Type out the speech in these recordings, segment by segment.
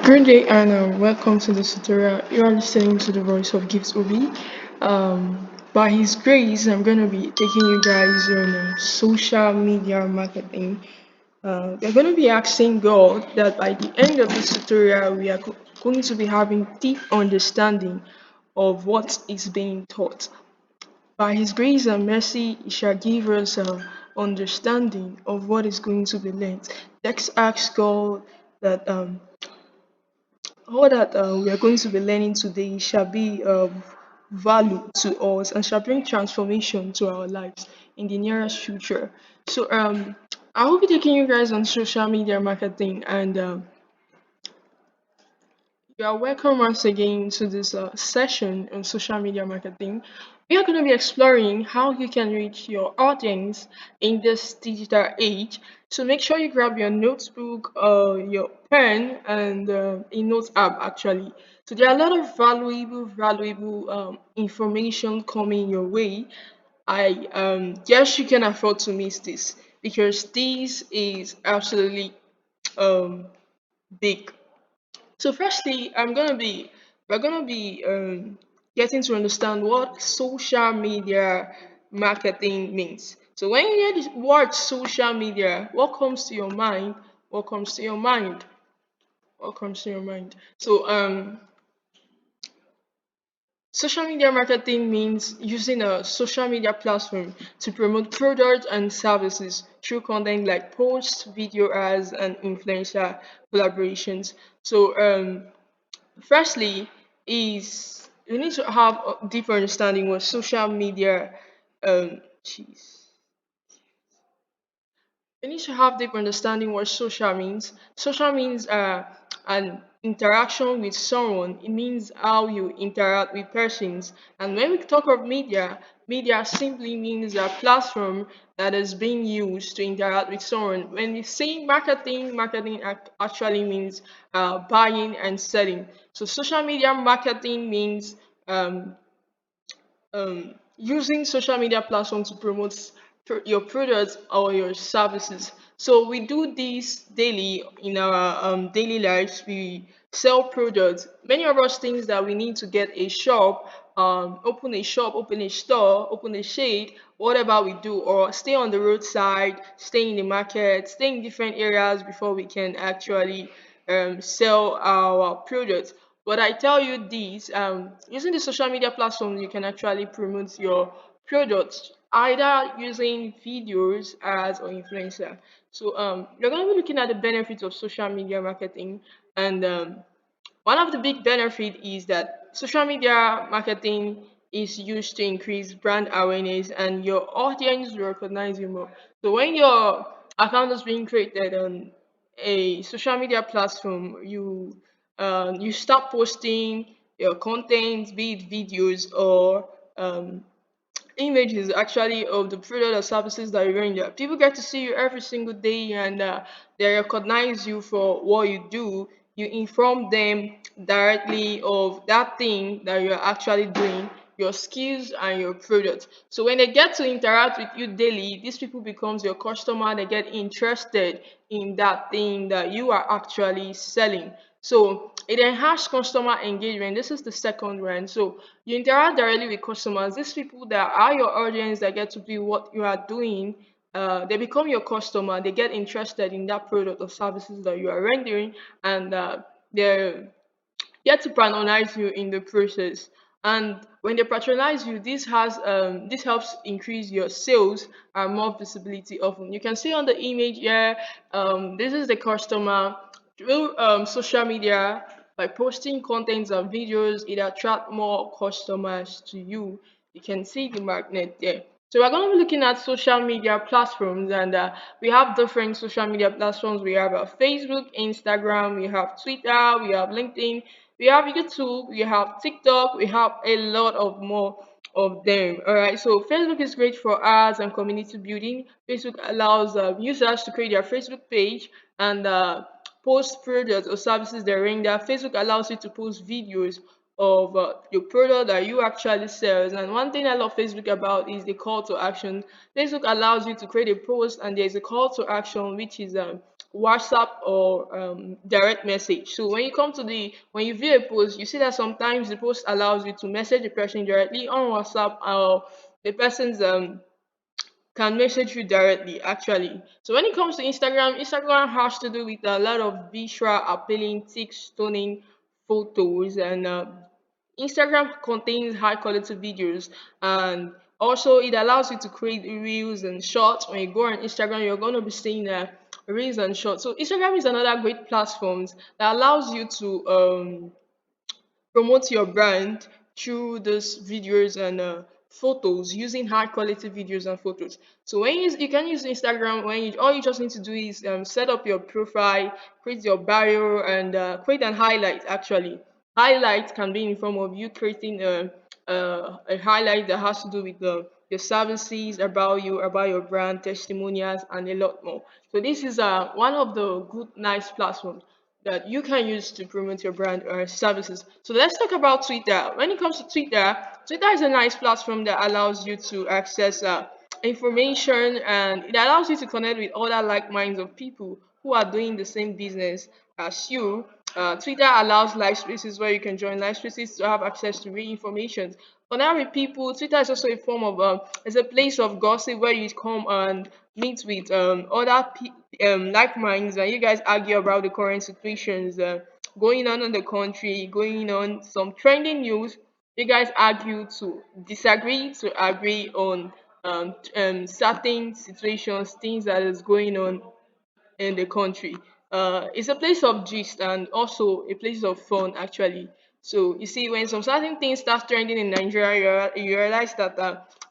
Good day and welcome to the tutorial. You are listening to the voice of Gift Obi. By His grace, I'm going to be taking you guys on social media marketing. We're going to be asking God that by the end of this tutorial, we are going to be having deep understanding of what is being taught. By His grace and mercy, He shall give us understanding of what is going to be learned. Let's ask God that all that we are going to be learning today shall be of value to us and shall bring transformation to our lives in the nearest future. So I will be taking you guys on social media marketing, and you are welcome once again to this session on social media marketing. We are going to be exploring how you can reach your audience in this digital age. So make sure you grab your notebook, your pen, and a note app actually. So there are a lot of valuable information coming your way. I guess you can afford to miss this because this is absolutely um, big. So firstly, we're gonna be getting to understand what social media marketing means. So when you hear the word social media, what comes to your mind? What comes to your mind? What comes to your mind? So social media marketing means using a social media platform to promote products and services through content like posts, video ads, and influencer collaborations. So firstly, is you need to have a deeper understanding what social media jeez. You need to have deep understanding what social means. Social means an interaction with someone. It means how you interact with persons. And when we talk of media, media simply means a platform that is being used to interact with someone. When we say marketing, actually means buying and selling. So social media marketing means using social media platforms to promote your products or your services. So we do this daily in our daily lives. We sell products. Many of us think that we need to get a shop, open a shop, open a store, open a shade, whatever we do, or stay on the roadside, stay in the market, stay in different areas before we can actually sell our products. But I tell you this, using the social media platforms, you can actually promote your products either using videos, ads, or influencer. So you're going to be looking at the benefits of social media marketing, and one of the big benefits is that social media marketing is used to increase brand awareness and your audience will recognize you more. So when your account is being created on a social media platform, you start posting your content, be it videos or images actually of the product or services that you're doing there. People get to see you every single day, and they recognize you for what you do. You inform them directly of that thing that you're actually doing, your skills and your product. So when they get to interact with you daily, these people becomes your customer. They get interested in that thing that you are actually selling. So it enhances customer engagement. This is the second one. So you interact directly with customers. These people that are your audience that get to be what you are doing, they become your customer. They get interested in that product or services that you are rendering, and they get to patronize you in the process. And when they patronize you, this helps increase your sales and more visibility. Often you can see on the image here, this is the customer through social media. By posting contents and videos, it attract more customers to you. You can see the magnet there. So we're going to be looking at social media platforms, and we have different social media platforms. We have Facebook, Instagram, we have Twitter, we have LinkedIn, we have YouTube, we have TikTok, we have a lot of more of them. All right, so Facebook is great for ads and community building. Facebook allows users to create their Facebook page and post products or services they're in there. Facebook allows you to post videos of your product that you actually sells. And one thing I love Facebook about is the call to action. Facebook allows you to create a post and there's a call to action which is WhatsApp or direct message. So when you view a post, you see that sometimes the post allows you to message the person directly on WhatsApp, or the person's can message you directly actually. So when it comes to Instagram, Instagram has to do with a lot of visual appealing, tick stoning photos, and Instagram contains high quality videos, and also it allows you to create reels and shorts. When you go on Instagram, you're going to be seeing reels and shorts. So Instagram is another great platform that allows you to promote your brand through those videos and photos, using high quality videos and photos. So you can use Instagram when you all you just need to do is set up your profile, create your bio, and create an highlight. Actually, highlight can be in form of you creating a highlight that has to do with your services, about you, about your brand, testimonials, and a lot more. So this is one of the good, nice platforms that you can use to promote your brand or services. So let's talk about Twitter. When it comes to Twitter, Twitter is a nice platform that allows you to access information, and it allows you to connect with other like minds of people who are doing the same business as you. Twitter allows live spaces where you can join live spaces to have access to real information. Connect with people. Twitter is also a form of it's a place of gossip where you come and meet with like minds, and you guys argue about the current situations going on in the country, going on some trending news. You guys argue to disagree to agree on certain situations, things that is going on in the country. It's a place of gist and also a place of fun, actually. So you see, when some certain things start trending in Nigeria, you realize that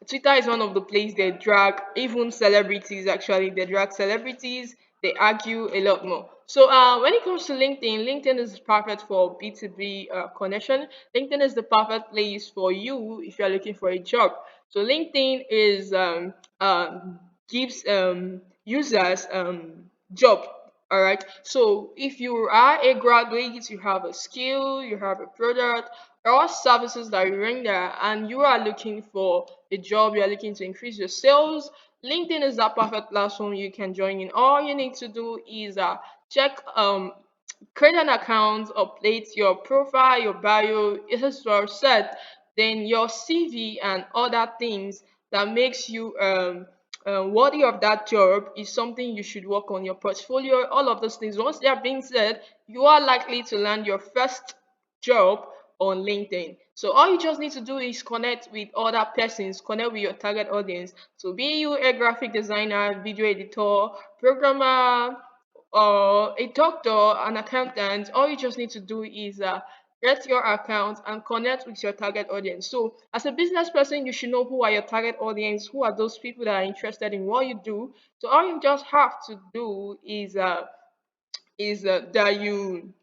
Twitter is one of the places they drag even celebrities. Actually, they drag celebrities. They argue a lot more. So when it comes to LinkedIn, LinkedIn is perfect for B2B connection. LinkedIn is the perfect place for you if you are looking for a job. So LinkedIn is gives users job. All right. So if you are a graduate, you have a skill, you have a product or services that you render, and you are looking for a job, you are looking to increase your sales. LinkedIn is that perfect platform you can join in. All you need to do is check create an account, update your profile, your bio, it is well set, then your CV and other things that makes you worthy of that job is something you should work on. Your portfolio, all of those things. Once they are being said, you are likely to land your first job on LinkedIn. So all you just need to do is connect with other persons, connect with your target audience. So be you a graphic designer, video editor, programmer, or a doctor, an accountant, all you just need to do is get your account and connect with your target audience. So, as a business person, you should know who are your target audience, who are those people that are interested in what you do. So, all you just have to do is that you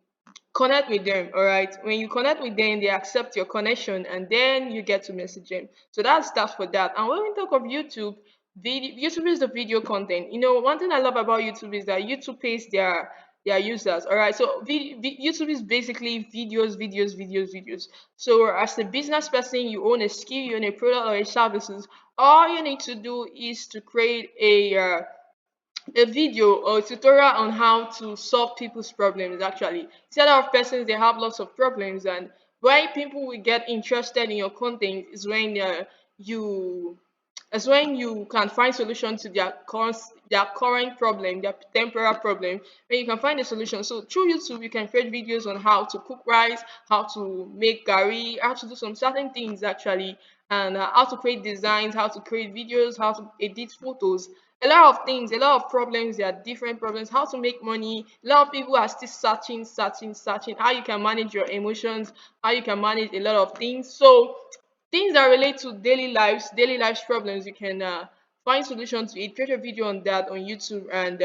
connect with them. All right, when you connect with them, they accept your connection, and then you get to message them. So that's for that. And when we talk of YouTube, YouTube is the video content. You know, one thing I love about YouTube is that YouTube pays their users. All right, so YouTube is basically videos. So as a business person, you own a skill, you own a product or a services. All you need to do is to create a video or a tutorial on how to solve people's problems. Actually, see, a lot of persons, they have lots of problems, and why people will get interested in your content is when you you can find solution to their current problem, their temporary problem, when you can find a solution. So through YouTube, you can create videos on how to cook rice, how to make curry, how to do some certain things actually, and how to create designs, how to create videos, how to edit photos. A lot of things, a lot of problems. There are different problems. How to make money. A lot of people are still searching. How you can manage your emotions, how you can manage a lot of things. So things that relate to daily lives problems, you can find solutions to it. Create a video on that on YouTube, and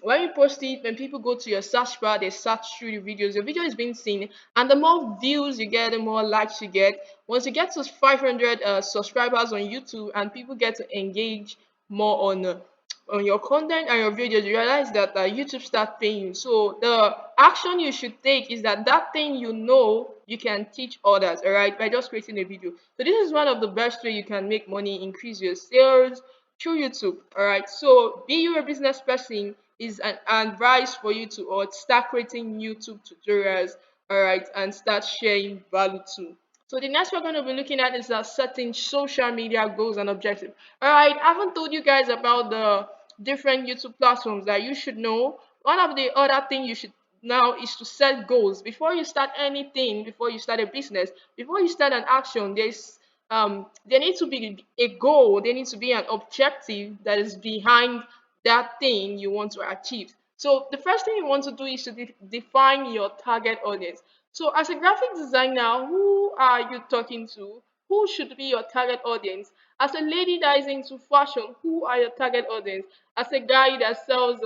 when you post it, when people go to your search bar, they search through the videos. Your video is being seen, and the more views you get, the more likes you get. Once you get to 500 subscribers on YouTube, and people get to engage more on your content and your videos, you realize that YouTube start paying you. So the action you should take is that thing you know you can teach others, all right, by just creating a video. So this is one of the best way you can make money, increase your sales through YouTube. All right. So be you a business person, is an advice for you to or start creating YouTube tutorials, all right, and start sharing value too. So the next we're going to be looking at is setting social media goals and objectives. All right, I haven't told you guys about the different YouTube platforms that you should know. One of the other thing you should now is to set goals before you start anything, before you start a business, before you start an action. There needs to be a goal, there needs to be an objective that is behind that thing you want to achieve. So the first thing you want to do is to define your target audience. So as a graphic designer, who are you talking to? Who should be your target audience? As a lady that is into fashion, who are your target audience? As a guy that sells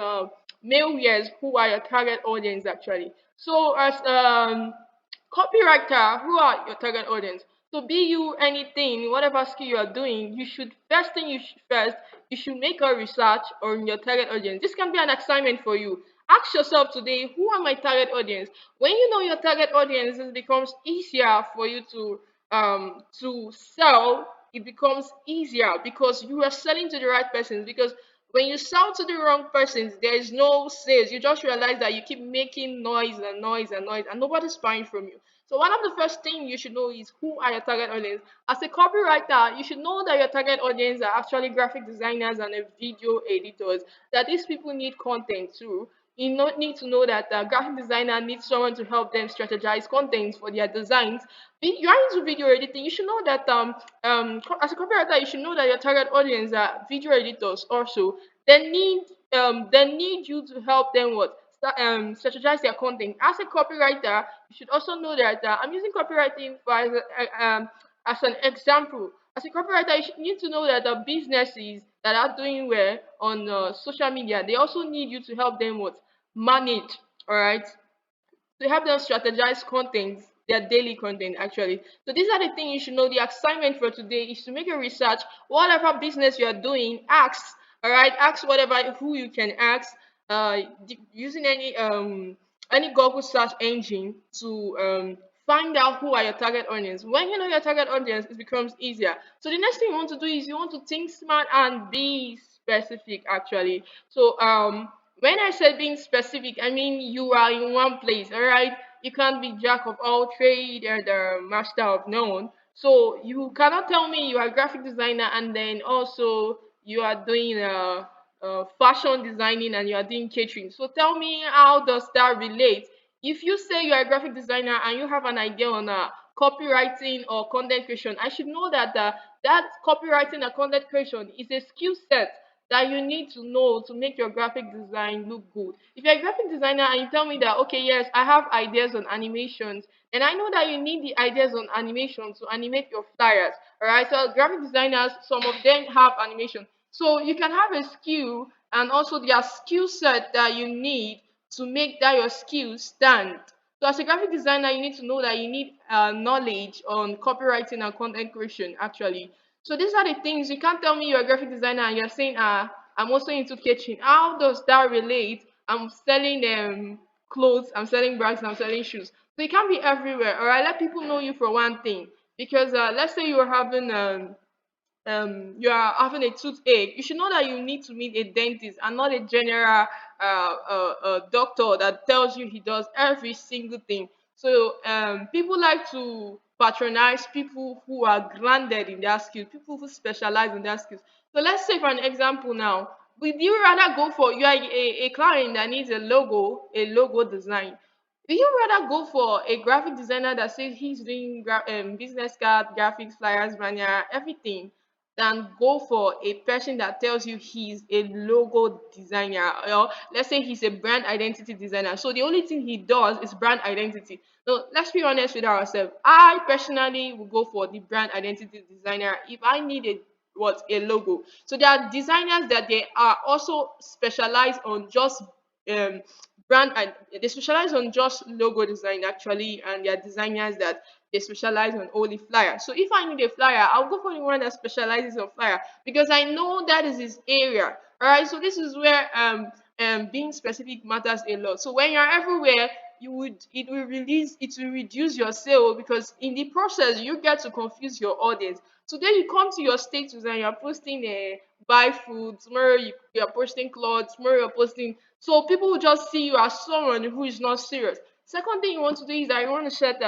male wears, who are your target audience actually? So as copywriter, who are your target audience? So be you anything, whatever skill you are doing, you should first thing you should first you should make a research on your target audience. This can be an assignment for you. Ask yourself today, who are my target audience? When you know your target audience, it becomes easier for you to sell. It becomes easier because you are selling to the right persons. Because when you sell to the wrong persons, there is no sales. You just realize that you keep making noise and noise and noise, and nobody's buying from you. So one of the first things you should know is who are your target audience. As a copywriter, you should know that your target audience are actually graphic designers and video editors. That these people need content too. You need to know that graphic designer needs someone to help them strategize content for their designs. You are into video editing. You should know that as a copywriter, you should know that your target audience are video editors also. They need you to help them strategize their content. As a copywriter, you should also know that I'm using copywriting as an example. As a copywriter, need to know that the businesses that are doing well on social media, they also need you to help them manage. All right, to help them strategize content, their daily content actually. So these are the things you should know. The assignment for today is to make a research. Whatever business you are doing, ask. All right, ask whatever who you can ask. Using any Google search engine to find out who are your target audience. When you know your target audience, it becomes easier. So the next thing you want to do is you want to think smart and be specific actually. So when I said being specific, I mean you are in one place, all right? You can't be jack of all trade and the master of none. So you cannot tell me you are a graphic designer and then also you are doing fashion designing and you are doing catering. So tell me, how does that relate? If you say you are a graphic designer and you have an idea on copywriting or content creation, I should know that that copywriting and content creation is a skill set that you need to know to make your graphic design look good. If you're a graphic designer and you tell me that, okay, yes, I have ideas on animations, and I know that you need the ideas on animation to animate your flyers. All right, so graphic designers, some of them have animation. So you can have a skill and also their skill set that you need to make that your skill stand. So as a graphic designer, you need to know that you need knowledge on copywriting and content creation actually. So these are the things. You can't tell me you're a graphic designer and you're saying, I'm also into catering. How does that relate? I'm selling clothes, I'm selling bags, I'm selling shoes. So you can't be everywhere. All right, let people know you for one thing. Because let's say you're having you are having a toothache, you should know that you need to meet a dentist and not a general doctor that tells you he does every single thing. So people like to patronize people who are grounded in their skills, people who specialize in their skills. So let's say for an example now, would you rather go for you are a client that needs a logo design? Do you rather go for a graphic designer that says he's doing business card, graphics, flyers, banner, everything, than go for a person that tells you he's a logo designer, or let's say he's a brand identity designer? So the only thing he does is brand identity. So let's be honest with ourselves. I personally will go for the brand identity designer if I need a logo. So there are designers that they are also specialized on just um they specialize on just logo design actually, and there are designers that they specialize on only flyer. So if I need a flyer, I'll go for the one that specializes on flyer because I know that is his area. All right. So this is where being specific matters a lot. So when you're everywhere, it will release, it will reduce your sale, because in the process you get to confuse your audience. Today you come to your status and you're posting buy food, tomorrow you're posting clothes, tomorrow you're posting, so people will just see you as someone who is not serious. Second thing you want to do is that you want to set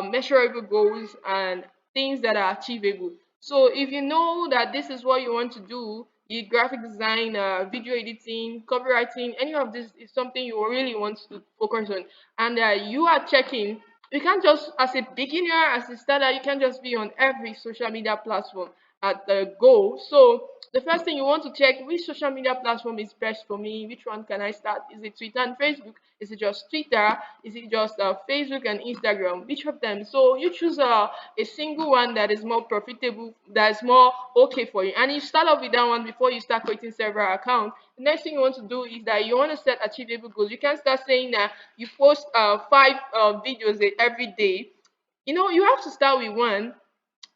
measurable goals and things that are achievable. So if you know that this is what you want to do, graphic design, video editing, copywriting, any of this is something you really want to focus on, and you are checking. You can't just, as a beginner, as a starter, you can't just be on every social media platform at the go. So the first thing you want to check, which social media platform is best for me? Which one can I start? Is it Twitter and Facebook? Is it just Twitter? Is it just Facebook and Instagram? Which of them? So you choose a single one that is more profitable, that is more okay for you, and you start off with that one before you start creating several accounts. The next thing you want to do is that you want to set achievable goals. You can start saying that you post five videos every day. You have to start with one.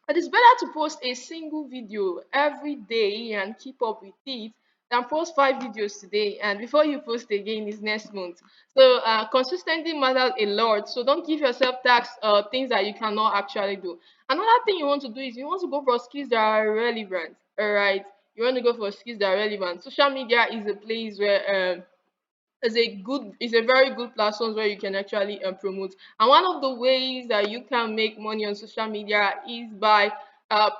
It is better to post a single video every day and keep up with it than post five videos today and before you post again is next month. So consistency matters a lot. So don't give yourself tasks things that you cannot actually do. Another thing you want to do is you want to go for skills that are relevant. All right, you want to go for skills that are relevant. Social media is a place where is a very good platform where you can actually promote. And one of the ways that you can make money on social media is by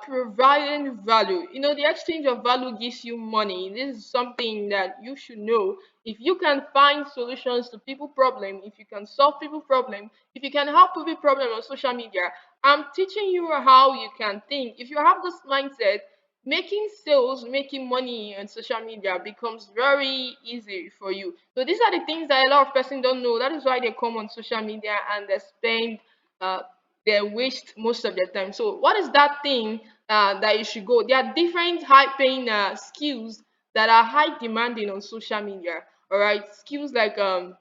providing value. The exchange of value gives you money. This is something that you should know. If you can find solutions to people problem, if you can solve people problem, if you can help people problem on social media, I'm teaching you how you can think. If you have this mindset, making sales, making money on social media becomes very easy for you. So these are the things that a lot of person don't know. That is why they come on social media and they spend uh, they waste most of their time. So what is that thing that you should go? There are different high paying skills that are high demanding on social media. All right, skills like there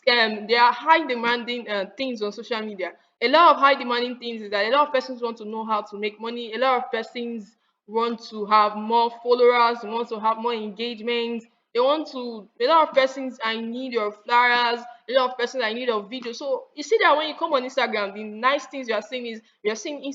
are high demanding things on social media. A lot of high demanding things is that a lot of persons want to know how to make money. A lot of persons want to have more followers, want to have more engagement. They want to. A lot of persons I need your flyers. A lot of persons I need your video. So you see that when you come on Instagram, the nice things you are seeing is you are seeing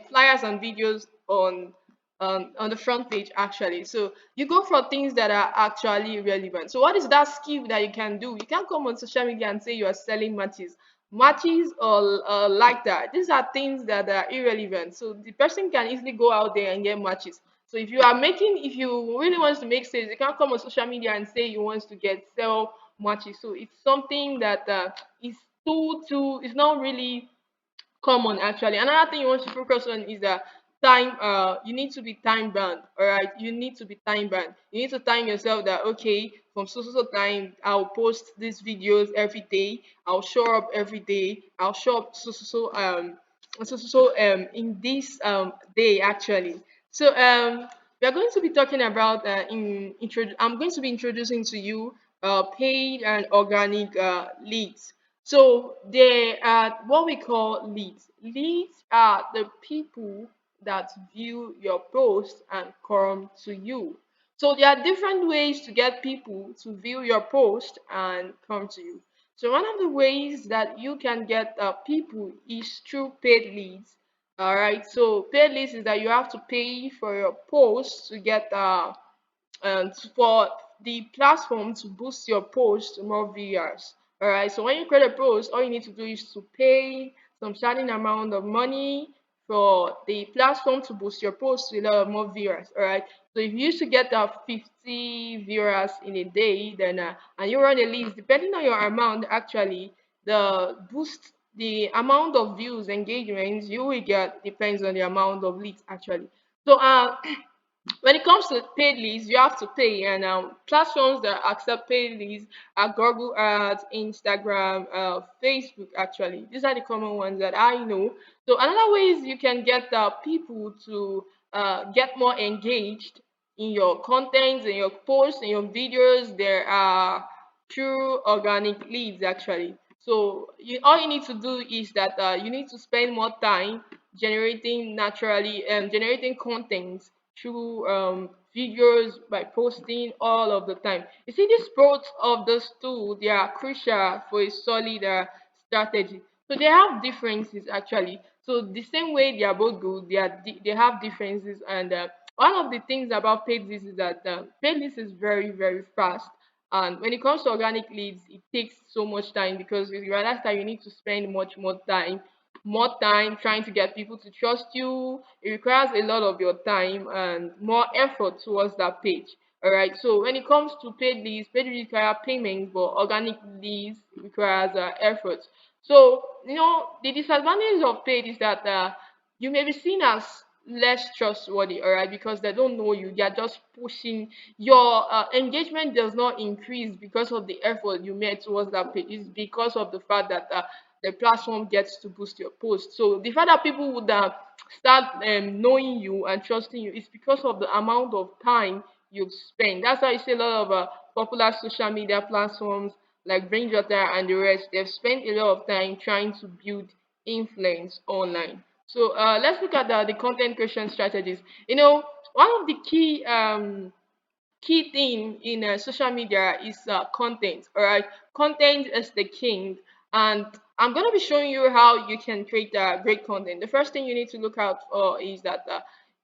flyers and videos on the front page actually. So you go for things that are actually relevant. So what is that skill that you can do? You can't come on social media and say you are selling matches or like that. These are things that are irrelevant. So the person can easily go out there and get matches. So if you really want to make sales, you can't come on social media and say you want to get sell matches. So it's something that is too it's not really common actually. Another thing you want to focus on is time. You need to be time bound. All right, you need to be time bound. You need to time yourself that okay, from so time I'll post these videos every day. I'll show up every day. I'll show up in this day actually. So we are going to be talking about I'm going to be introducing to you paid and organic leads. So they are what we call leads. Leads are the people that view your post and come to you. So there are different ways to get people to view your post and come to you. So one of the ways that you can get people is through paid leads. All right. So paid leads is that you have to pay for your post to get for the platform to boost your post to more viewers. All right. So when you create a post, all you need to do is to pay some certain amount of money for the platform to boost your post to a lot of more viewers. All right. So if you used to get 50 viewers in a day, then and you run a list, depending on your amount, actually, the amount of views, engagements you will get depends on the amount of leads actually. So when it comes to paid leads, you have to pay, and platforms that accept paid leads are Google Ads, Instagram, Facebook. Actually, these are the common ones that I know. So another way is you can get people to get more engaged in your content, in your posts, in your videos. There are true organic leads actually. So all you need to do is that you need to spend more time generating content through videos, by posting all of the time. You see, these both of those two, they are crucial for a solid strategy. So they have differences actually. So the same way they are both good, they have differences. And one of the things about paid leads is that paid leads is very very fast. And when it comes to organic leads, it takes so much time because you realize that you need to spend much more time trying to get people to trust you. It requires a lot of your time and more effort towards that page. All right. So when it comes to paid leads require payments, but organic leads requires effort. So the disadvantage of paid is that you may be seen as less trustworthy, all right, because they don't know you. They are just pushing. Your engagement does not increase because of the effort you made towards that page. It's because of the fact that the platform gets to boost your post. So the fact that people would start knowing you and trusting you is because of the amount of time you've spent. That's why you see a lot of popular social media platforms like Bridgewater and the rest. They've spent a lot of time trying to build influence online. So let's look at the content creation strategies. One of the key thing in social media is content. All right, content is the king, and I'm going to be showing you how you can create great content. The first thing you need to look out for is that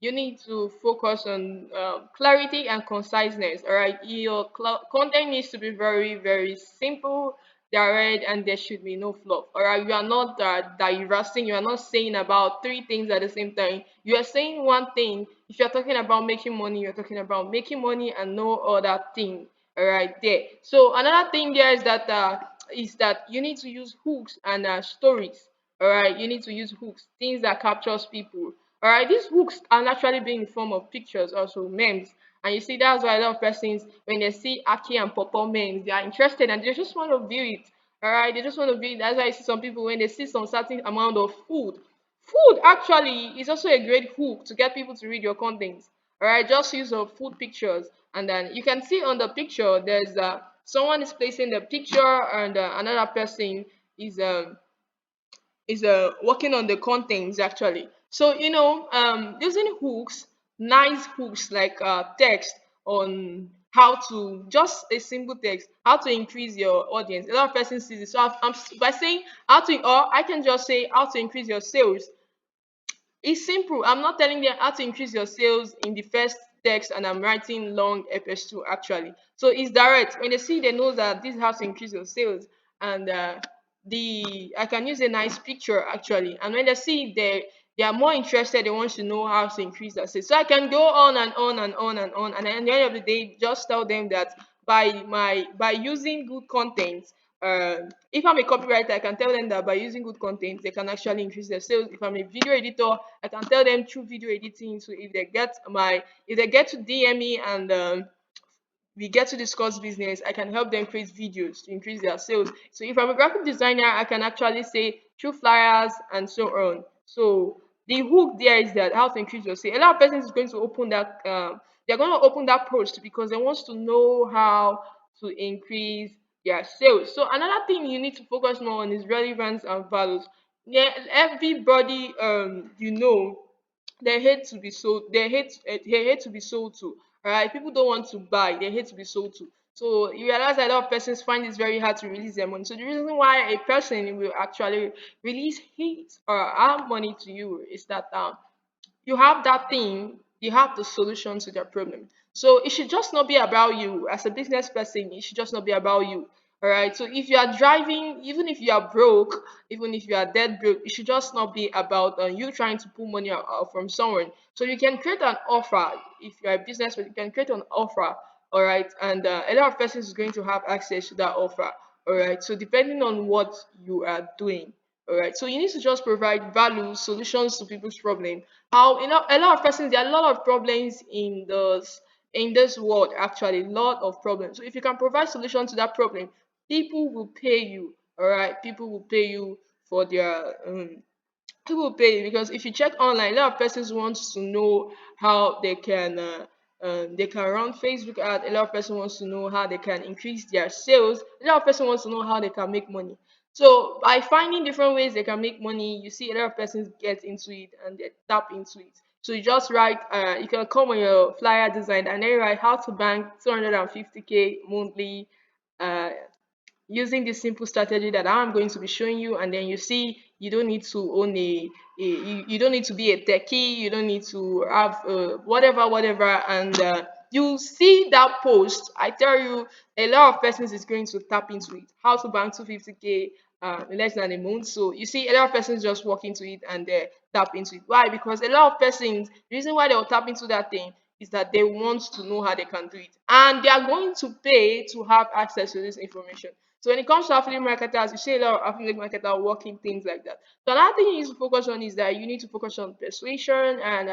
you need to focus on clarity and conciseness. All right, your content needs to be very very simple, direct, and there should be no fluff. All right, you are not diversing. You are not saying about three things at the same time. You are saying one thing. If you're talking about making money, you're talking about making money and no other thing. All right, there. So another thing there is that you need to use hooks and stories. All right, you need to use hooks, things that captures people. All right, these hooks are naturally being in form of pictures, also memes. And you see, that's why a lot of persons, when they see Aki and Popo memes, they are interested and they just want to view it. All right, they just want to view it. That's why I see some people when they see some certain amount of food. Food actually is also a great hook to get people to read your content. All right, just use of food pictures, and then you can see on the picture there's someone is placing the picture, and another person is um working on the contents actually. So using hooks, nice hooks like text on how to just a simple text, how to increase your audience. A lot of persons see this. So by saying how to, or I can just say how to increase your sales. It's simple. I'm not telling them how to increase your sales in the first text, and I'm writing long episode actually. So it's direct. When they see, they know that this is how to increase your sales, and the I can use a nice picture actually. And when they see, they are more interested. They want to know how to increase their sales. So I can go on and on and on and on. And at the end of the day, just tell them that by using good content, if I'm a copywriter, I can tell them that by using good content, they can actually increase their sales. If I'm a video editor, I can tell them through video editing. So if they get to DM me and we get to discuss business, I can help them create videos to increase their sales. So if I'm a graphic designer, I can actually say through flyers and so on. So the hook there is that how to increase your sales. A lot of persons is going to open that they're going to open that post because they want to know how to increase their sales. So another thing you need to focus more on is relevance and values. Yeah, everybody they hate to be sold. They hate to be sold to. All right, people don't want to buy. They hate to be sold to. So you realize that a lot of persons find it very hard to release their money. So the reason why a person will actually release his or our money to you is that you have that thing, you have the solution to their problem. So it should just not be about you as a business person. It should just not be about you. All right. So if you are driving, even if you are broke, even if you are dead broke, it should just not be about you trying to pull money out from someone. So you can create an offer. If you are a business, you can create an offer. All right. And a lot of persons is going to have access to that offer. All right. So depending on what you are doing. All right. So you need to just provide value, solutions to people's problem. How a lot of persons, there are a lot of problems in this world actually, a lot of problems. So if you can provide solution to that problem, people will pay you. All right. People will pay you for their people will pay you because if you check online, a lot of persons wants to know how they can run Facebook ad. A lot of person wants to know how they can increase their sales. A lot of person wants to know how they can make money. So by finding different ways they can make money, you see a lot of persons get into it and they tap into it. So you just write, you can come on your flyer design and then you write how to bank 250K monthly, uh, using this simple strategy that I'm going to be showing you. And then you see you don't need to own you don't need to be a techie, you don't need to have whatever. And you see that post, I tell you, a lot of persons is going to tap into it. How to bank 250K in less than a month. So you see a lot of persons just walk into it and they tap into it. Why? Because a lot of persons, the reason why they'll tap into that thing is that they want to know how they can do it, and they are going to pay to have access to this information. So when it comes to affiliate marketers, you see a lot of affiliate marketers working things like that. So another thing you need to focus on is that you need to focus on persuasion and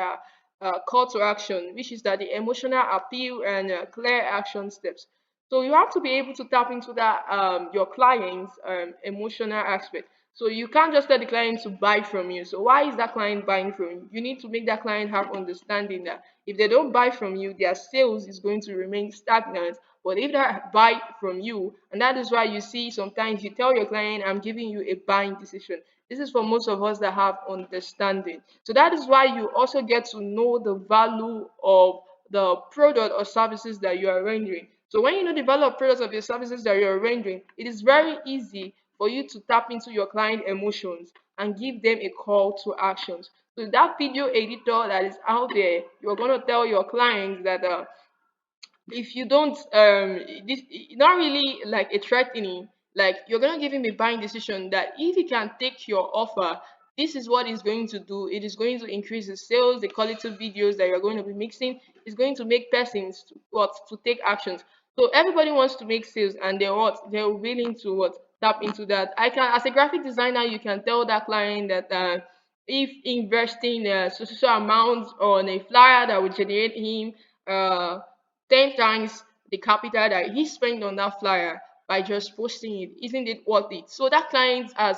call to action, which is that the emotional appeal and clear action steps. So you have to be able to tap into that your client's emotional aspect. So you can't just tell the client to buy from you. So why is that client buying from you? You need to make that client have understanding that if they don't buy from you, their sales is going to remain stagnant. But if they buy from you, and that is why you see sometimes you tell your client, I'm giving you a buying decision. This is for most of us that have understanding. So that is why you also get to know the value of the product or services that you are rendering. So when you know the value of products of your services that you're rendering, it is very easy for you to tap into your client emotions and give them a call to actions. So that video editor that is out there, you're going to tell your clients that if you don't this not really like a threatening, like you're going to give him a buying decision that if he can take your offer, this is what it's going to do. It is going to increase the sales, the quality of videos that you're going to be mixing is going to make persons to, what to take actions. So everybody wants to make sales, and they're willing to what tap into that. I can, as a graphic designer, you can tell that client that if investing a social amount on a flyer that would generate him uh 10 times the capital that he spent on that flyer by just posting it, isn't it worth it? So that client has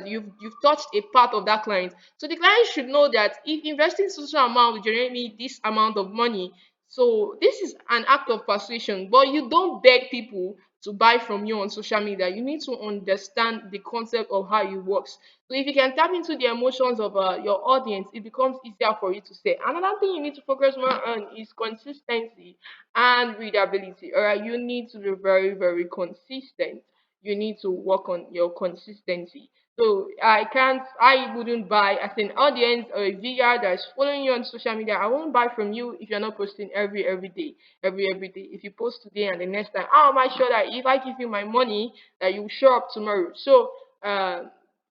you've touched a part of that client. So the client should know that if investing social amount will generate me this amount of money, so this is an act of persuasion. But you don't beg people to buy from you on social media. You need to understand the concept of how it works. So if you can tap into the emotions of your audience, it becomes easier for you to say. Another thing you need to focus more on is consistency and readability. All right, you need to be very consistent. You need to work on your consistency. So I wouldn't buy as an audience or a VR that is following you on social media. I won't buy from you if you're not posting every day, every day. If you post today and the next time, how am I sure that if I give you my money that you will show up tomorrow? So uh,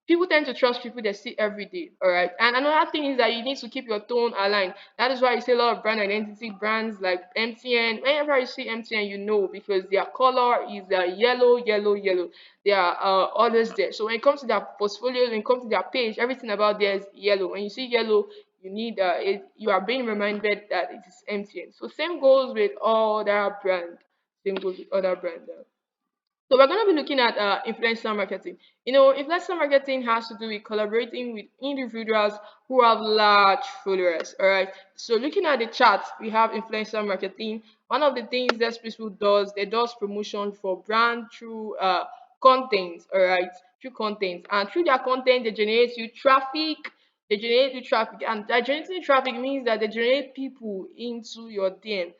people tend to trust people they see every day. All right. And another thing is that you need to keep your tone aligned. That is why you see a lot of brand identity brands like MTN. Whenever you see MTN, you know because their color is yellow. They are always there. So when it comes to their portfolios, when it comes to their page, everything about there is yellow. When you see yellow, you need you are being reminded that it is MTN. So same goes with other brand. Same goes with other brand. So we're going to be looking at influencer marketing. You know, influencer marketing has to do with collaborating with individuals who have large followers. All right. So looking at the chart, we have influencer marketing. One of the things that people does, they does promotion for brand through content. All right, through content, and through their content, they generate you traffic. They generate you traffic, and that generating traffic means that they generate people into your DM,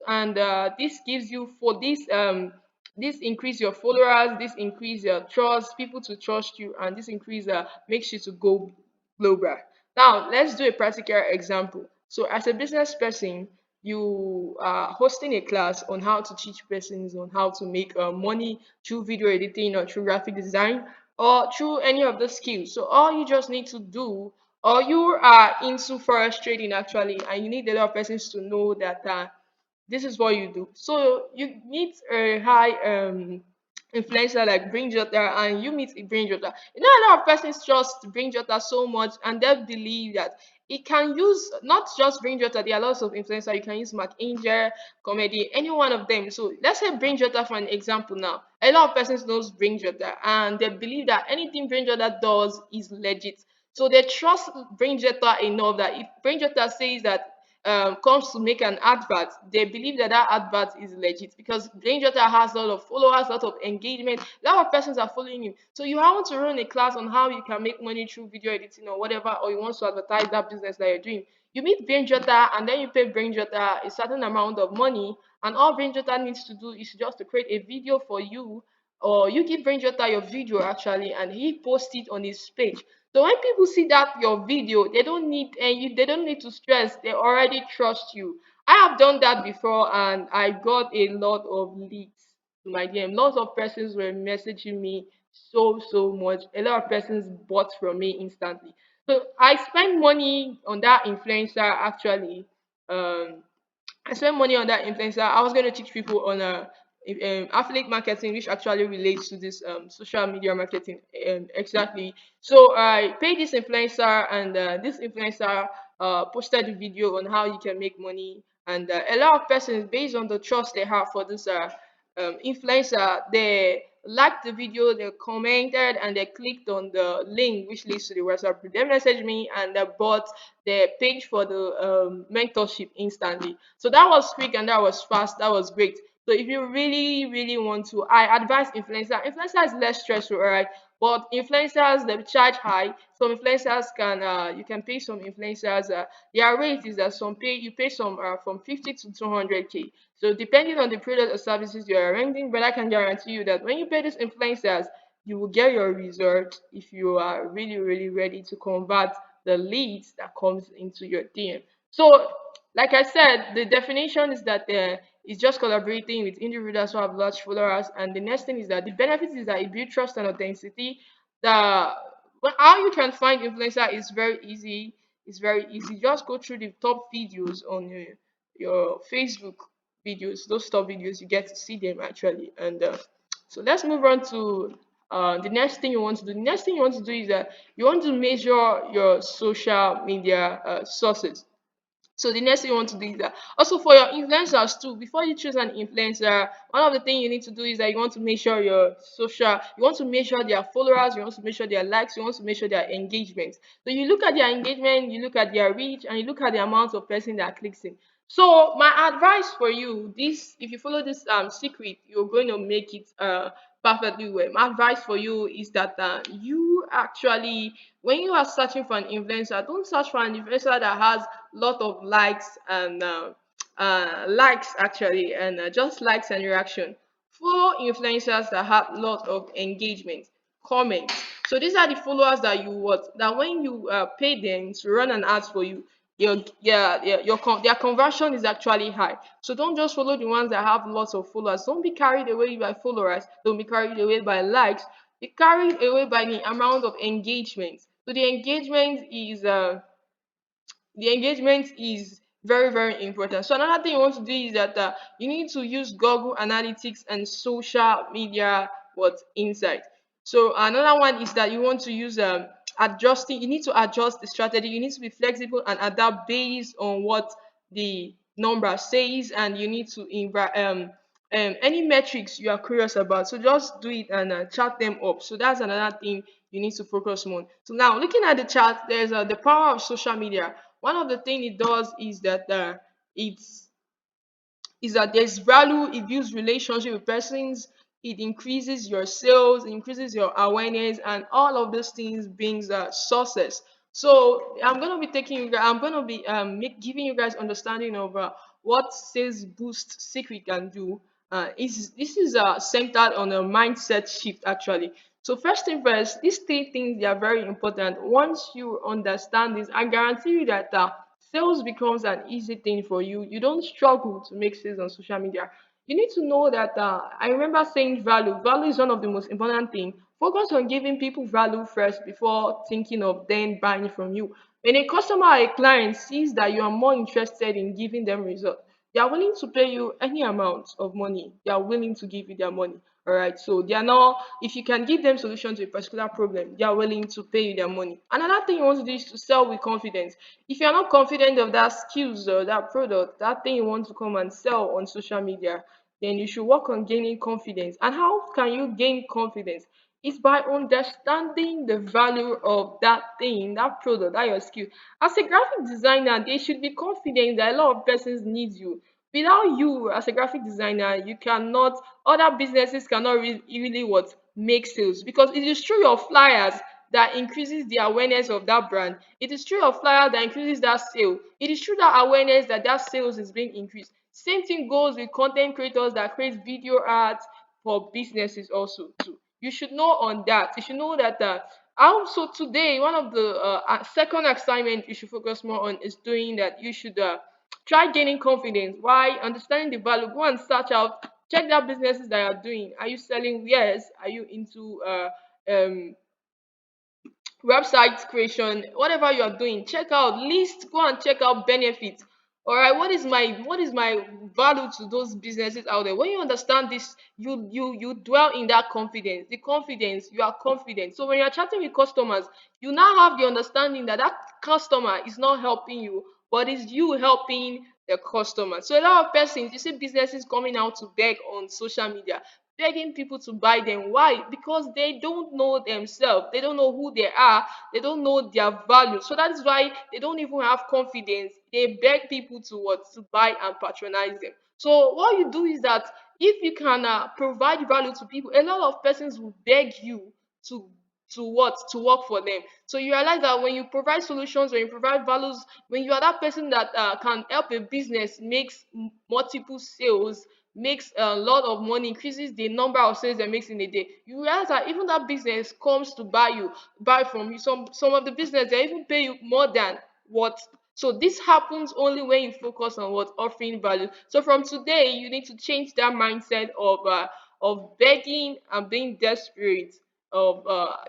and this gives you for this increase your followers, this increase your trust, people to trust you, and this increase makes you to go global. Now let's do a practical example. So as a business person, you are hosting a class on how to teach persons on how to make money through video editing or through graphic design or through any of the skills. So all you just need to do, or you are into forex trading actually, and you need a lot of persons to know that this is what you do. So you meet a high influencer like Bring Jota, and you meet a Bring Jota. You know, a lot of persons trust Bring Jota so much, and they believe that it can use not just Bring Jota. There are lots of influencers. You can use Mark Angel, Comedy, any one of them. So let's say Bring Jota for an example now. A lot of persons knows Bring Jota, and they believe that anything Bring Jota does is legit. So they trust Bring Jota enough that if Bring Jota says that comes to make an advert, they believe that that advert is legit because Brain Jotter has a lot of followers, a lot of engagement, a lot of persons are following him. So you want to run a class on how you can make money through video editing or whatever, or you want to advertise that business that you're doing. You meet Brain Jotter and then you pay Brain Jotter a certain amount of money, and all Brain Jotter needs to do is just to create a video for you, or you give Brain Jotter your video actually, and he posts it on his page. So when people see that your video, they don't need to stress. They already trust you. I have done that before and I got a lot of leads to my DM. Lots of persons were messaging me so much. A lot of persons bought from me instantly. So I spent money on that influencer actually. Um I spent money on that influencer. I was going to teach people on affiliate marketing, which actually relates to this social media marketing exactly. So I paid this influencer, and this influencer posted a video on how you can make money. And a lot of persons, based on the trust they have for this influencer, they liked the video, they commented, and they clicked on the link which leads to the website. They messaged me and they bought the page for the mentorship instantly. So that was quick and that was fast. That was great. So if you really want to, I advise influencer. Influencer is less stressful, all right? But influencers they charge high. Some influencers can you can pay some influencers. Their rate is that some pay you pay some from 50 to 200K. So depending on the product or services you are rendering, but I can guarantee you that when you pay these influencers, you will get your result if you are really ready to convert the leads that comes into your DM. So, like I said, the definition is that it's just collaborating with individuals who have large followers, and the next thing is that the benefit is that it builds trust and authenticity. The how you can find influencer is very easy. It's very easy. Just go through the top videos on your Facebook videos. Those top videos, you get to see them actually. And so let's move on to the next thing you want to do. The next thing you want to do is that you want to measure your social media sources. So the next thing you want to do is that also for your influencers too, before you choose an influencer, one of the things you need to do is that you want to make sure you want to measure their followers, you want to measure their likes, you want to measure their engagement. So you look at their engagement, you look at their reach, and you look at the amount of person that clicks in. So my advice for you, this if you follow this secret, you're going to make it perfectly well. My advice for you is that you actually when you are searching for an influencer, don't search for an influencer that has lot of likes and likes actually and just likes and reaction. Follow influencers that have lot of engagement, comments. So these are the followers that you want that when you pay them to run an ad for you, their conversion is actually high. So don't just follow the ones that have lots of followers. Don't be carried away by followers. Don't be carried away by likes. Be carried away by the amount of engagement. So the engagement is very important. So another thing you want to do is that you need to use Google Analytics and social media what insight. So another one is that you want to use adjusting. You need to adjust the strategy. You need to be flexible and adapt based on what the number says, and you need to any metrics you are curious about. So just do it and chart them up. So that's another thing you need to focus on. So now looking at the chart, there's the power of social media. One of the things it does it's is that there's value, it builds relationship with persons, it increases your sales, it increases your awareness, and all of those things brings success. So I'm gonna be giving you guys understanding of what sales boost secret can do. This is centered on a mindset shift actually. So first thing first, these three things they are very important. Once you understand this, I guarantee you that sales becomes an easy thing for you. You don't struggle to make sales on social media. You need to know that I remember saying value. Value is one of the most important things. Focus on giving people value first before thinking of then buying from you. When a customer or a client sees that you are more interested in giving them results, they are willing to pay you any amount of money. They are willing to give you their money. All right. So they are not, if you can give them solution to a particular problem, they are willing to pay you their money. Another thing you want to do is to sell with confidence. If you're not confident of that skills or that product, that thing you want to come and sell on social media, then you should work on gaining confidence. And how can you gain confidence? is by understanding the value of that thing, that product, that your skill. As a graphic designer, they should be confident that a lot of persons need you. Without you as a graphic designer, you cannot, other businesses cannot really what make sales, because it is through your flyers that increases the awareness of that brand. It is through your flyer that increases that sale. It is through that awareness that that sales is being increased. Same thing goes with content creators that create video ads for businesses also too. You should know on that. You should know that also today one of the second assignment you should focus more on is doing that. You should try gaining confidence. Why? Understanding the value. Go and search out. Check that businesses that you're doing. Are you selling wares? Are you into website creation, whatever you are doing, check out list, go and check out benefits. All right, what is my value to those businesses out there? When you understand this, you dwell in that confidence. The confidence, you are confident. So when you're chatting with customers, you now have the understanding that that customer is not helping you, but it's you helping the customer. So a lot of persons, you see businesses coming out to beg on social media, begging people to buy them. Why? Because they don't know themselves. They don't know who they are. They don't know their value. So that is why they don't even have confidence. They beg people to what, to buy and patronize them. So what you do is that if you can provide value to people, a lot of persons will beg you to to work for them. So you realize that when you provide solutions, when you provide values, when you are that person that can help a business makes multiple sales, makes a lot of money, increases the number of sales they makes in a day, you realize that even that business comes to buy from you. Some of the business, they even pay you more than what. So this happens only when you focus on what, offering value. So from today you need to change that mindset of begging and being desperate, of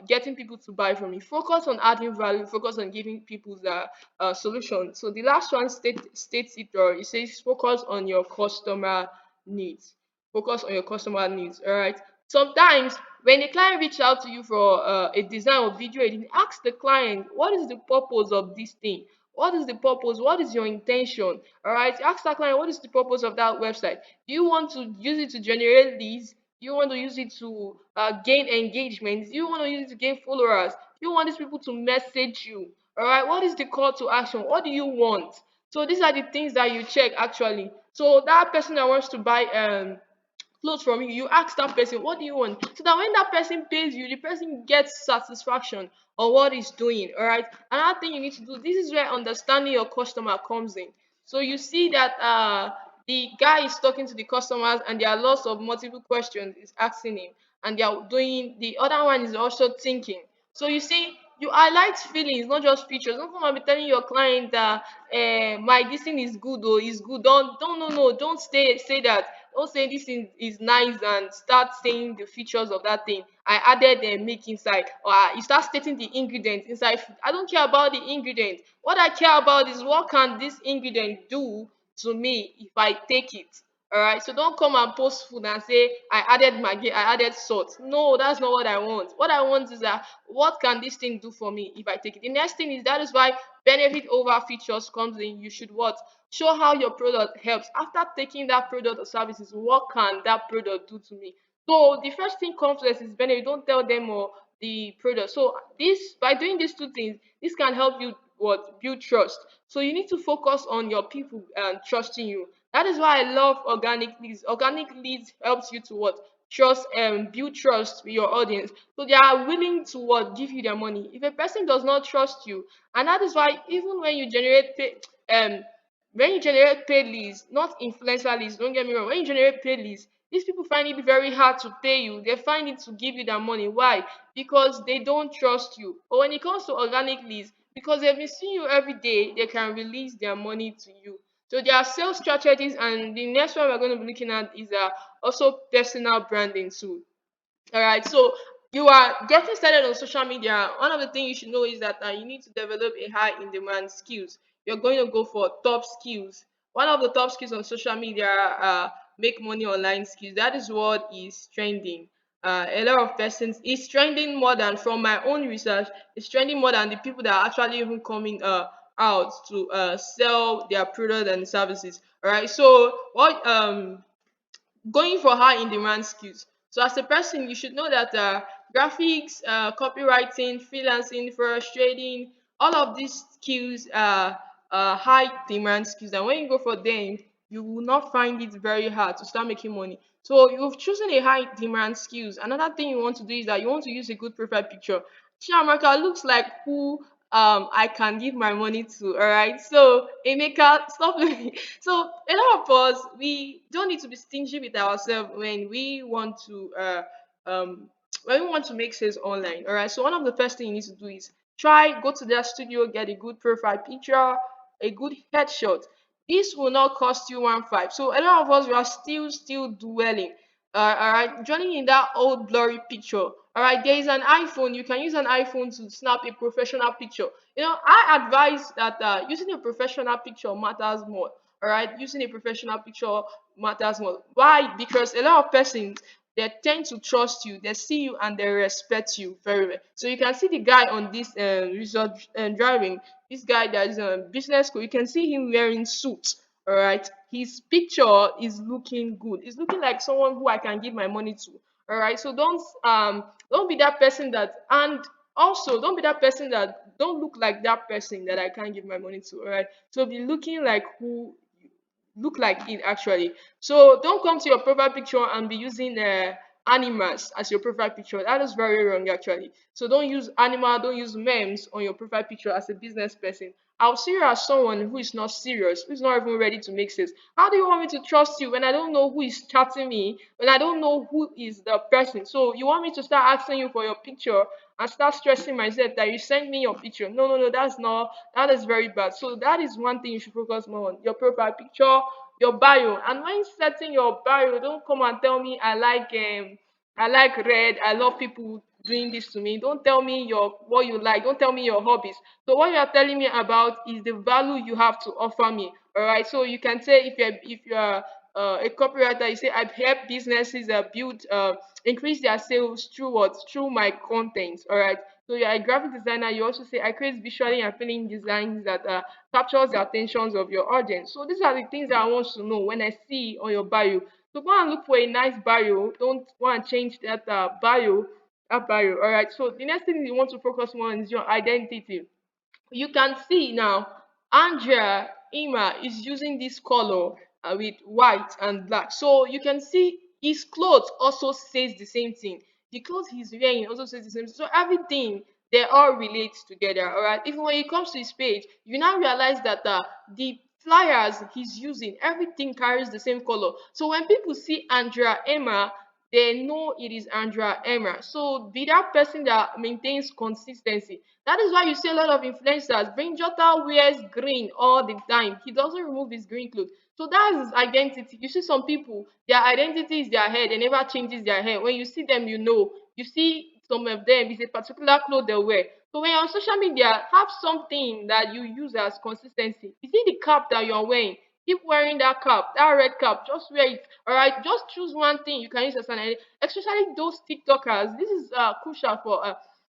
getting people to buy from you. Focus on adding value, focus on giving people the solution. So the last one states it, or it says focus on your customer needs. Focus on your customer needs. All right. Sometimes when the client reach out to you for a design or video editing, ask the client, what is the purpose of this thing? What is the purpose? What is your intention? All right. Ask that client, what is the purpose of that website? Do you want to use it to generate leads? Do you want to use it to gain engagement? Do you want to use it to gain followers? Do you want these people to message you? All right. What is the call to action? What do you want? So these are the things that you check actually. So that person that wants to buy clothes from you, you ask that person, what do you want? So that when that person pays you, the person gets satisfaction on what he's doing. All right. Another thing you need to do, this is where understanding your customer comes in. So you see that the guy is talking to the customers and there are lots of multiple questions is asking him, and they are doing, the other one is also thinking. So you see, you highlight feelings, not just features. Don't come and be telling your client that my this thing is good or is good. Don't no no don't say that. Don't say this thing is nice and start saying the features of that thing. I added the milk inside, or you start stating the ingredients inside food. I don't care about the ingredient. What I care about is what can this ingredient do to me if I take it. All right. So don't come and post food and say I added maggi, I added salt. No, that's not what I want. What I want is that what can this thing do for me if I take it. The next thing is, that is why benefit over features comes in. You should what, show how your product helps. After taking that product or services, what can that product do to me? So the first thing comes first is benefit. Don't tell them or the product. So this, by doing these two things, this can help you what, build trust. So you need to focus on your people and trusting you. That is why I love organic leads. Organic leads helps you to what, trust and build trust with your audience. So they are willing to what, give you their money. If a person does not trust you, and that is why even when you generate paid leads, not influencer leads, don't get me wrong, when you generate paid leads, these people find it very hard to pay you. They find it to give you their money. Why? Because they don't trust you. But when it comes to organic leads, because they've been seeing you every day, they can release their money to you. So there are sales strategies, and the next one we're going to be looking at is also personal branding too. All right. So you are getting started on social media. One of the things you should know is that you need to develop a high in demand skills. You're going to go for top skills. One of the top skills on social media are make money online skills. That is what is trending. A lot of persons is trending more than, from my own research, it's trending more than the people that are actually even coming out to sell their product and services. All right. So what going for high in demand skills. So as a person, you should know that graphics, copywriting, freelancing, forex trading. All of these skills are high demand skills, and when you go for them, you will not find it very hard to start making money. So you've chosen a high demand skills. Another thing you want to do is that you want to use a good profile picture. Chiamaka looks like who I can give my money to. All right. So Emeka, stop looking. So a lot of us, we don't need to be stingy with ourselves um when we want to make sales online. All right. So one of the first thing you need to do is try go to their studio, get a good profile picture, a good headshot. This will not cost you 1.5. So a lot of us we are still dwelling. All right, joining in that old blurry picture. All right, there is an iPhone. You can use an iPhone to snap a professional picture. I advise that using a professional picture matters more. All right, using a professional picture matters more. Why? Because a lot of persons they tend to trust you, they see you and they respect you very well. So you can see the guy on this result driving, this guy that is a business school, you can see him wearing suit. All right, his picture is looking good. It's looking like someone who I can give my money to. All right, so don't be that person that, and also don't be that person that don't look like that person that I can't give my money to. All right, so be looking like who look like it actually. So don't come to your profile picture and be using animals as your profile picture. That is very wrong actually. So don't use animal, don't use memes on your profile picture as a business person. I'll see you as someone who is not serious, who is not even ready to make sense. How do you want me to trust you when I don't know who is chatting me, when I don't know who is the person? So you want me to start asking you for your picture and start stressing myself that you sent me your picture? No, no, no, that is very bad. So that is one thing you should focus more on: your profile picture, your bio. And when setting your bio, don't come and tell me I like red. I love people doing this to me. Don't tell me your what you like. Don't tell me your hobbies. So what you are telling me about is the value you have to offer me. All right. So you can say if you're a copywriter, you say I've helped businesses build increase their sales through what through my content. All right. So you're a graphic designer. You also say I create visually appealing designs that captures the attentions of your audience. So these are the things that I want to know when I see on your bio. So go and look for a nice bio. Don't go and change that bio. That bio. All right. So the next thing you want to focus on is your identity. You can see now Andrea Ima is using this color with white and black. So you can see his clothes also says the same thing. The clothes he's wearing also says the same thing. So everything they all relate together. All right. Even when it comes to his page, you now realize that the flyers he's using, everything carries the same color. So when people see Andrea Emma, they know it is Andrea Emma. So be that person that maintains consistency. That is why you see a lot of influencers. Brain Jota wears green all the time. He doesn't remove his green clothes. So that is his identity. You see some people, their identity is their hair. They never changes their hair. When you see them, you know. You see some of them, it's a particular clothes they wear. So when you're on social media, have something that you use as consistency. You see the cap that you're wearing. Keep wearing that cap, that red cap. Just wear it. All right. Just choose one thing you can use as an identity. Especially those TikTokers. This is crucial for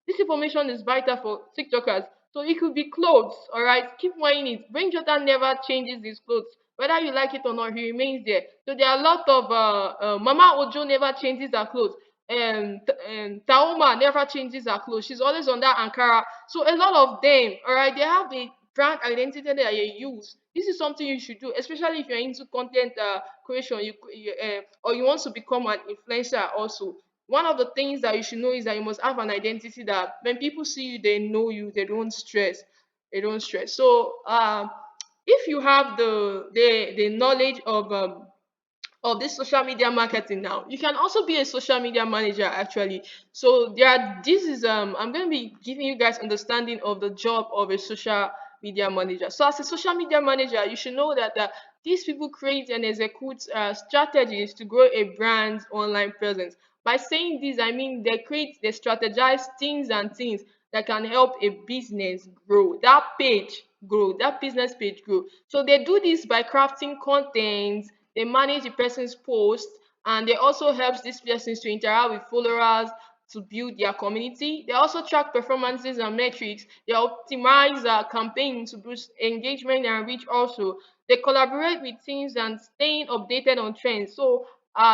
this information is vital for TikTokers. So it could be clothes, all right? Keep wearing it. Brain Jordan never changes his clothes. Whether you like it or not, he remains there. So there are a lot of Mama Ojo never changes her clothes. And Taoma never changes her clothes. She's always on that Ankara. So a lot of them, all right, they have a brand identity that they use. This is something you should do, especially if you're into content creation, or you want to become an influencer also. One of the things that you should know is that you must have an identity that when people see you, they know you, they don't stress. They don't stress. So if you have the knowledge of this social media marketing now, you can also be a social media manager actually. So this is I'm going to be giving you guys understanding of the job of a social media manager. So as a social media manager, you should know that these people create and execute strategies to grow a brand's online presence. By saying this, I mean they strategize things and things that can help a business grow, that business page grow. So they do this by crafting content, they manage the person's post, and they also helps these persons to interact with followers to build their community. They also track performances and metrics. They optimize campaigns to boost engagement and reach also. They collaborate with teams and staying updated on trends. So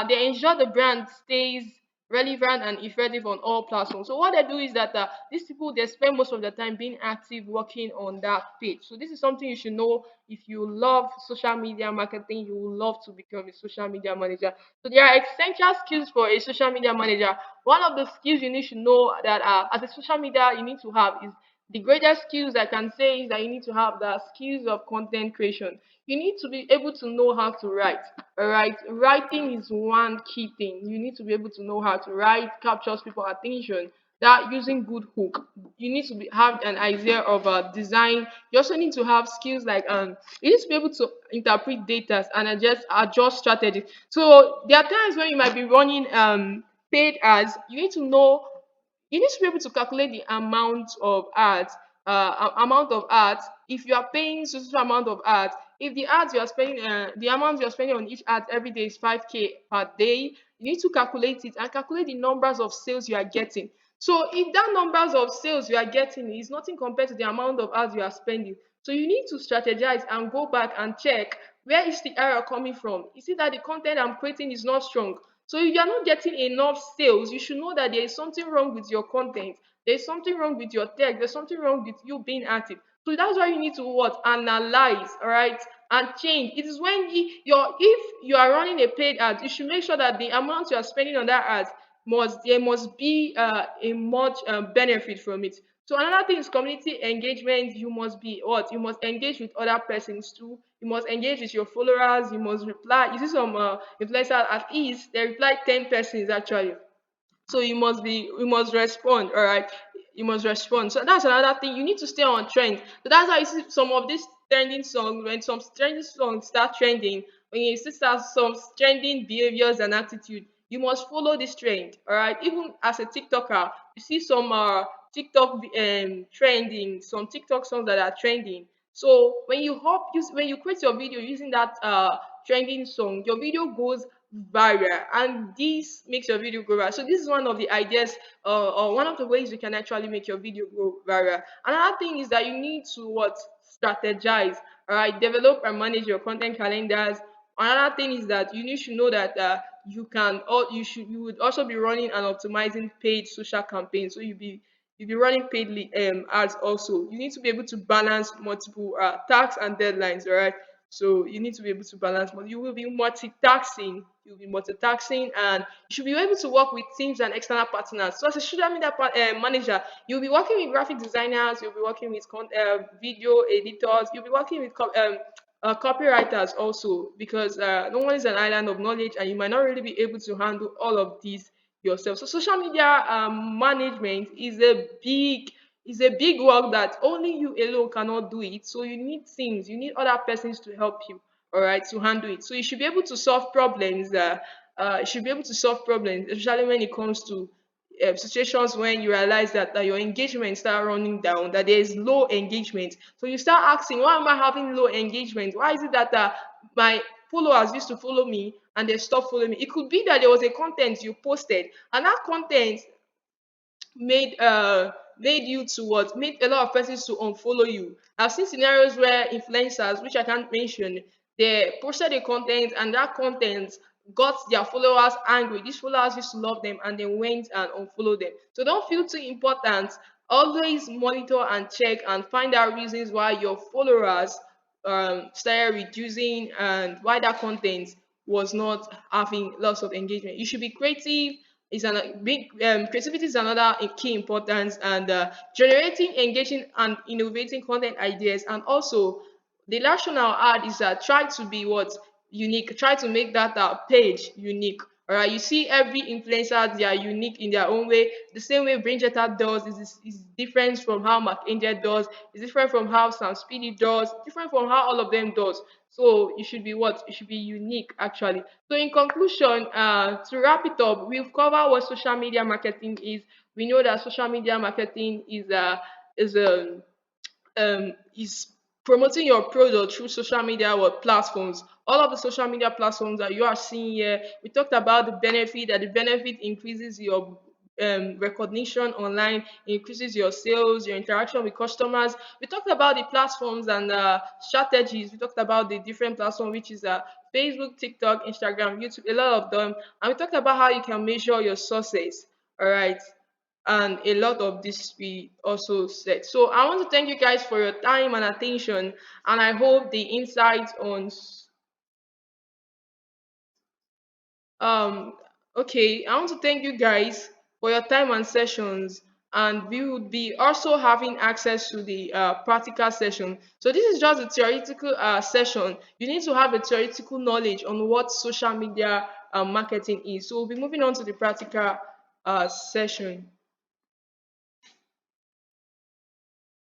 they ensure the brand stays relevant and effective on all platforms. So what they do is that these people they spend most of the time being active working on that page. So this is something you should know. If you love social media marketing, you will love to become a social media manager. So there are essential skills for a social media manager. One of the skills you need to know that as a social media you need to have is the greatest skills I can say is that you need to have the skills of content creation. You need to be able to know how to write. All right, writing is one key thing. You need to be able to know how to write, captures people's attention. That using good hook. You need to have an idea of design. You also need to have skills like you need to be able to interpret data and adjust strategies. So there are times when you might be running paid ads. You need to be able to calculate the amount of ads, amount of ads. If you are paying so amount of ads, if the ads you are spending, the amount you are spending on each ad every day is 5K per day, you need to calculate it and calculate the numbers of sales you are getting. So if that numbers of sales you are getting is nothing compared to the amount of ads you are spending, so you need to strategize and go back and check where is the error coming from. Is it that the content I'm creating is not strong? So if you're not getting enough sales, you should know that there is something wrong with your content. There's something wrong with your text. There's something wrong with you being active. So that's why you need to what analyze, all right, and change. It is when if you are running a paid ad, you should make sure that the amount you are spending on that ad must be a much benefit from it. So another thing is community engagement. You must be what you must engage with other persons too. You must engage with your followers. You must reply. You see some influencers at ease they reply 10 persons actually, so you must respond, all right, you must respond. So that's another thing, you need to stay on trend. So that's why you see some of these trending songs, when some trending songs start trending, when you see start some trending behaviors and attitude, you must follow this trend, all right. Even as a TikToker, you see some TikTok trending, some TikTok songs that are trending. So when you create your video using that trending song, your video goes viral, and this makes your video go viral. So this is one of the ideas or one of the ways you can actually make your video go viral. Another thing is that you need to what strategize, all right, develop and manage your content calendars. Another thing is that you need to know that you would also be running and optimizing paid social campaigns. So you'll be running paid ads also. You need to be able to balance multiple tasks and deadlines, all right. So you need to be able to balance, but you will be multitasking. You'll be multitasking, and you should be able to work with teams and external partners. So as a social media manager, you'll be working with graphic designers, you'll be working with video editors, you'll be working with copywriters also, because no one is an island of knowledge, and you might not really be able to handle all of these yourself. So social media management is a big work that only you alone cannot do it. So you need teams, you need other persons to help you, all right, to handle it. So you should be able to solve problems. You should be able to solve problems, especially when it comes to situations when you realize that your engagement start running down, that there is low engagement. So you start asking, why am I having low engagement? Why is it that my followers used to follow me and they stopped following me? It could be that there was a content you posted, and that content made you to what made a lot of persons to unfollow you. I've seen scenarios where influencers, which I can't mention, they posted a content and that content got their followers angry. These followers used to love them and they went and unfollowed them. So don't feel too important. Always monitor and check and find out reasons why your followers started reducing and why that content was not having lots of engagement. You should be creative. Is an big creativity is another key importance, and generating, engaging, and innovating content ideas, and also the rationale ad is that try to be what unique, try to make that page unique. All right, you see every influencer, they are unique in their own way. The same way Bridgetta does is different from how Mark Angel does, is different from how Sam Speedy does, different from how all of them does. So you should be what you should be unique actually. So in conclusion, to wrap it up, we've covered what social media marketing is. We know that social media marketing is promoting your product through social media or platforms. All of the social media platforms that you are seeing here, we talked about the benefit, that the benefit increases your recognition online, increases your sales, your interaction with customers. We talked about the platforms and strategies. We talked about the different platforms, which is Facebook, TikTok, Instagram, YouTube, a lot of them. And we talked about how you can measure your success. All right. And a lot of this we also said. So I want to thank you guys for your time and attention. And I hope the insights on um, okay, I want to thank you guys for your time and sessions, and we would be also having access to the practical session. So this is just a theoretical session. You need to have a theoretical knowledge on what social media marketing is. So we'll be moving on to the practical session.